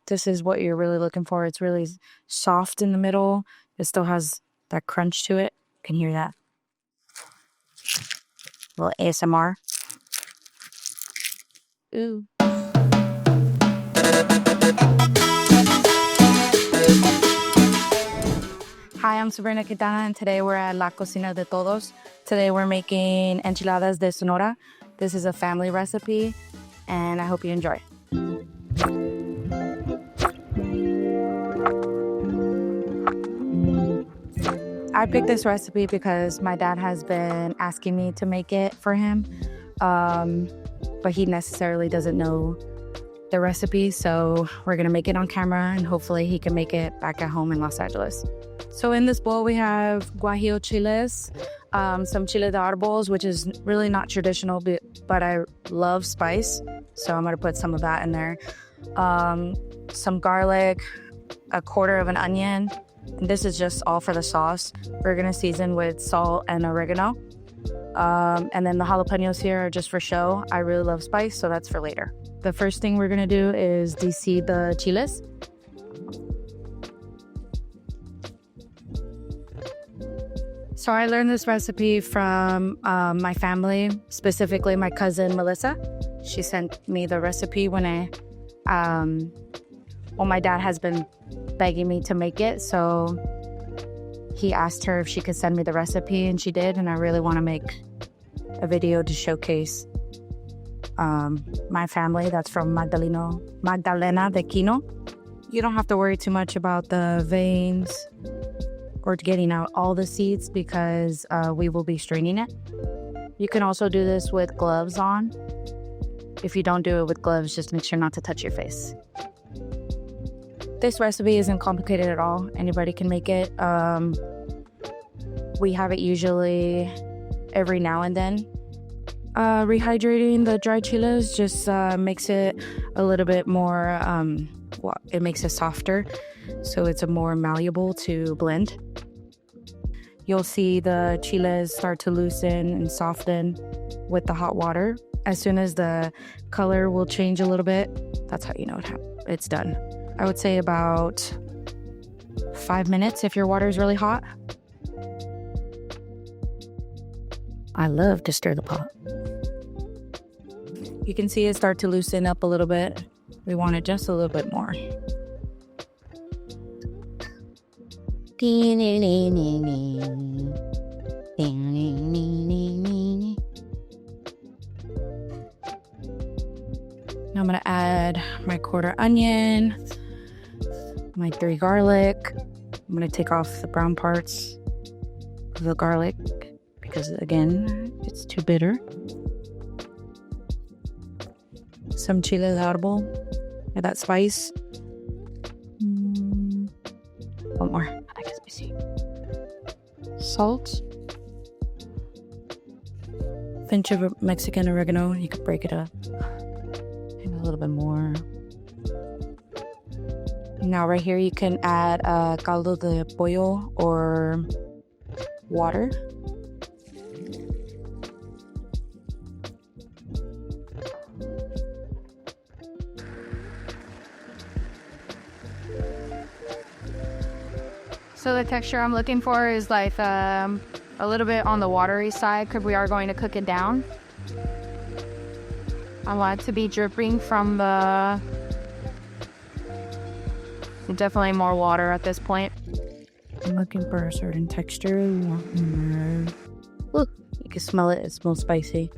This is what you're really looking for. It's really soft in the middle. It still has that crunch to it. You can hear that. A little ASMR. Ooh. Hi, I'm Sabrina of and today we're at La Cocina de Todos. Today we're making Enchiladas de Sonora. This is a family recipe, and I hope you enjoy. I picked this recipe because my dad has been asking me to make it for him, but he necessarily doesn't know the recipe, so we're gonna make it on camera and hopefully he can make it back at home in Los Angeles. So in this bowl we have guajillo chiles, some chile de árboles, which is really not traditional, but I love spice, so I'm gonna put some of that in there. Some garlic, a quarter of an onion. And this is just all for the sauce. We're gonna season with salt and oregano. And then the jalapenos here are just for show. I really love spice, so that's for later. The first thing we're gonna do is de-seed the chiles. So I learned this recipe from my family, specifically my cousin Melissa. She sent me the recipe when my dad has been begging me to make it, so he asked her if she could send me the recipe, and she did, and I really want to make a video to showcase my family that's from Magdalena de Quino. You don't have to worry too much about the veins or getting out all the seeds because we will be straining it. You can also do this with gloves on. If you don't do it with gloves, just make sure not to touch your face. This recipe isn't complicated at all. Anybody can make it. We have it usually every now and then. Rehydrating the dried chiles just makes it a little bit more, it makes it softer, so it's a more malleable to blend. You'll see the chiles start to loosen and soften with the hot water. As soon as the color will change a little bit, that's how you know it's done. I would say about 5 minutes if your water is really hot. I love to stir the pot. You can see it start to loosen up a little bit. We want it just a little bit more. Now I'm gonna add my quarter onion, my 3 garlic. I'm gonna take off the brown parts of the garlic because, again, it's too bitter. Some chile de árbol, and that spice. One more. I guess we see. Salt. Pinch of Mexican oregano. You could break it up. And a little bit more. Now right here you can add caldo de pollo or water. So the texture I'm looking for is like a little bit on the watery side because we are going to cook it down. I want it to be dripping from the... Definitely more water at this point. I'm looking for a certain texture. Ooh, you can smell it. It smells spicy.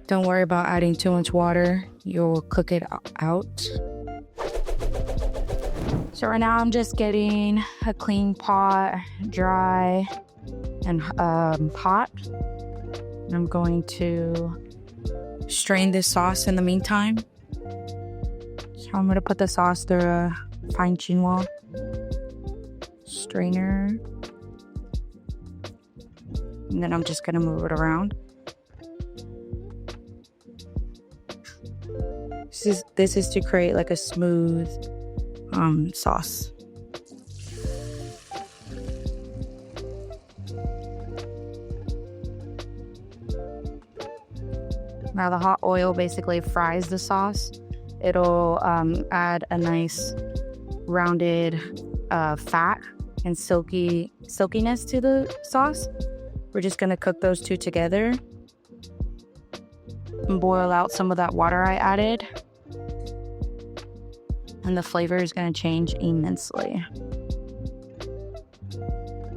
Don't worry about adding too much water. You'll cook it out. So right now I'm just getting a clean pot, dry and hot. And I'm going to strain this sauce in the meantime. So I'm gonna put the sauce through a fine chinois strainer. And then I'm just gonna move it around. This is to create like a smooth sauce. Now the hot oil basically fries the sauce, It'll add a nice rounded fat and silkiness to the sauce. We're just gonna cook those two together and boil out some of that water I added. And the flavor is gonna change immensely.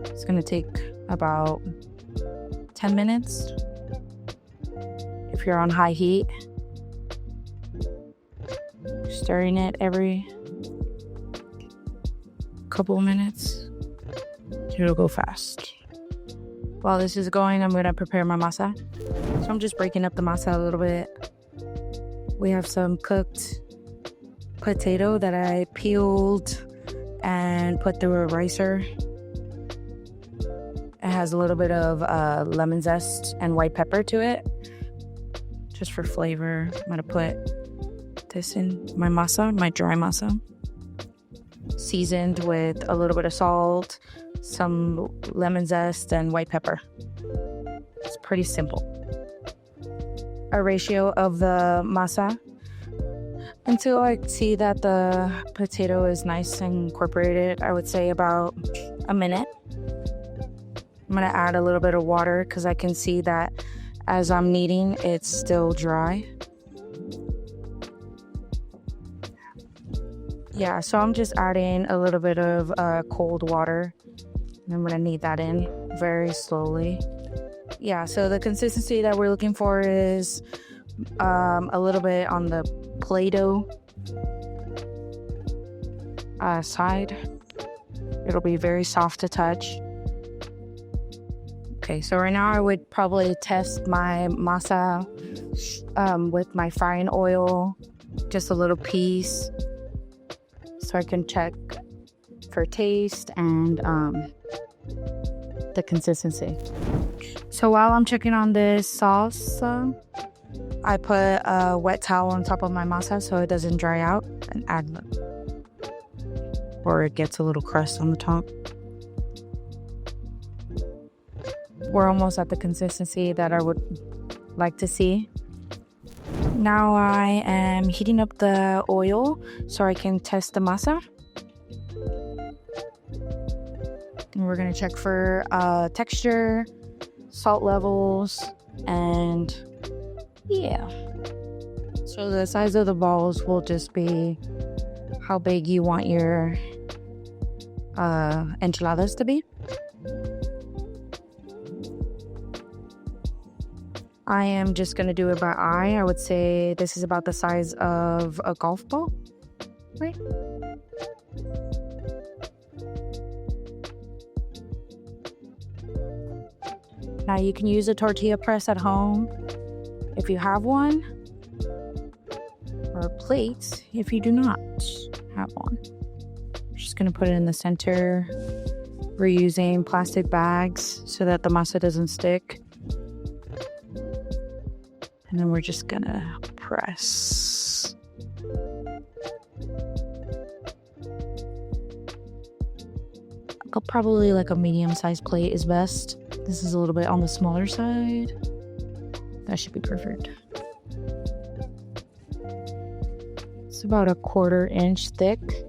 It's gonna take about 10 minutes if you're on high heat. Stirring it every couple of minutes. It'll go fast. While this is going, I'm gonna prepare my masa. So I'm just breaking up the masa a little bit. We have some cooked potato that I peeled and put through a ricer. It has a little bit of lemon zest and white pepper to it, just for flavor. I'm gonna put this in my masa, my dry masa, seasoned with a little bit of salt, some lemon zest, and white pepper. It's pretty simple. A ratio of the masa until I see that the potato is nice and incorporated, I would say about a minute. I'm gonna add a little bit of water because I can see that as I'm kneading, it's still dry. Yeah, so I'm just adding a little bit of cold water. And I'm gonna knead that in very slowly. Yeah, so the consistency that we're looking for is a little bit on the Play-Doh side. It'll be very soft to touch. Okay, so right now I would probably test my masa with my frying oil, just a little piece, so I can check for taste and the consistency. So while I'm checking on this sauce, I put a wet towel on top of my masa so it doesn't dry out and or it gets a little crust on the top. We're almost at the consistency that I would like to see. Now I am heating up the oil so I can test the masa. And we're gonna check for texture, salt levels, and yeah. So the size of the balls will just be how big you want your enchiladas to be. I am just gonna do it by eye. I would say this is about the size of a golf ball, right? Now you can use a tortilla press at home if you have one, or a plate if you do not have one. I'm just gonna put it in the center. We're using plastic bags so that the masa doesn't stick. And then we're just gonna press. Probably like a medium-sized plate is best. This is a little bit on the smaller side. That should be perfect. It's about a 1/4 inch thick.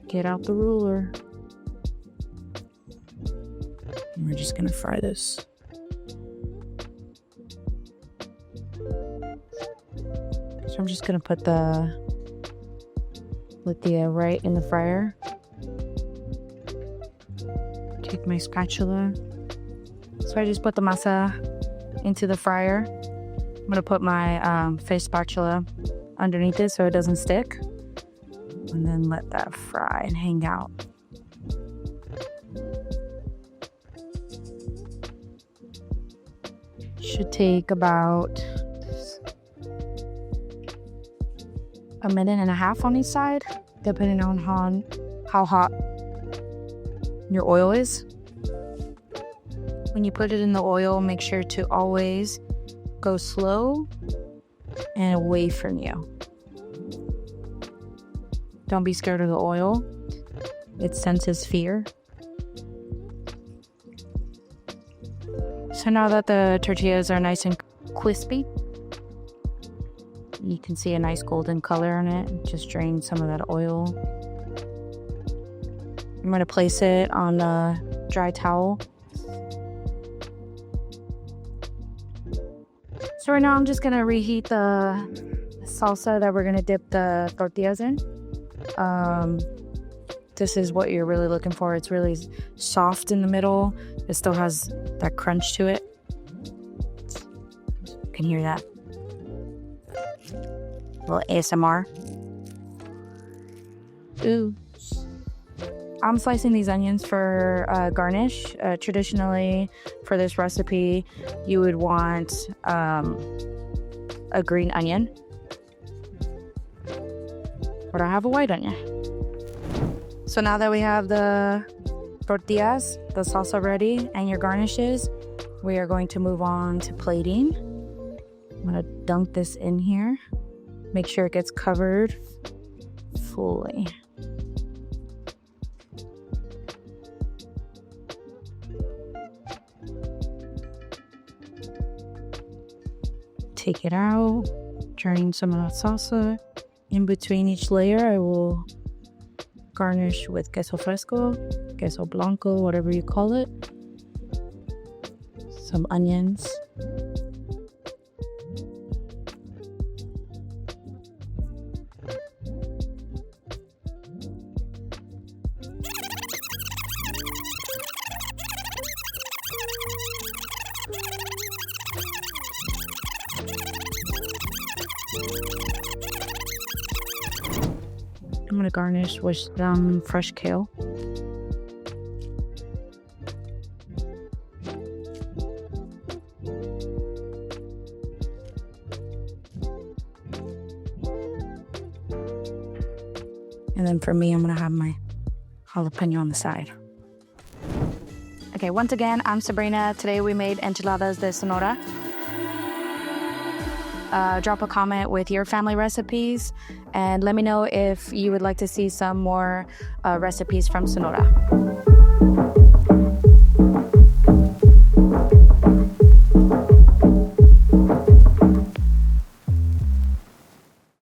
Get out the ruler. And we're just gonna fry this. So I'm just gonna put the tortilla right in the fryer. Take my spatula. So I just put the masa into the fryer. I'm gonna put my fish spatula underneath it so it doesn't stick. And then let that fry and hang out. Should take about a minute and a half on each side, depending on how hot your oil is. When you put it in the oil, make sure to always go slow and away from you. Don't be scared of the oil. It senses fear. So now that the tortillas are nice and crispy, You can see a nice golden color on it. Just drain some of that oil. I'm going to place it on a dry towel. So right now I'm just going to reheat the salsa that we're going to dip the tortillas in. This is what you're really looking for. It's really soft in the middle. It still has that crunch to it. You can hear that. A little ASMR. Ooh. I'm slicing these onions for garnish. Traditionally, for this recipe, you would want a green onion. But I have a white onion. So now that we have the tortillas, the salsa ready, and your garnishes, we are going to move on to plating. I'm going to dunk this in here. Make sure it gets covered fully. Take it out, drain some of that salsa. In between each layer, I will garnish with queso fresco, queso blanco, whatever you call it. Some onions. I'm going to garnish with some fresh kale. And then for me, I'm going to have my jalapeno on the side. Okay, once again, I'm Sabrina. Today we made enchiladas de Sonora. Drop a comment with your family recipes and let me know if you would like to see some more recipes from Sonora.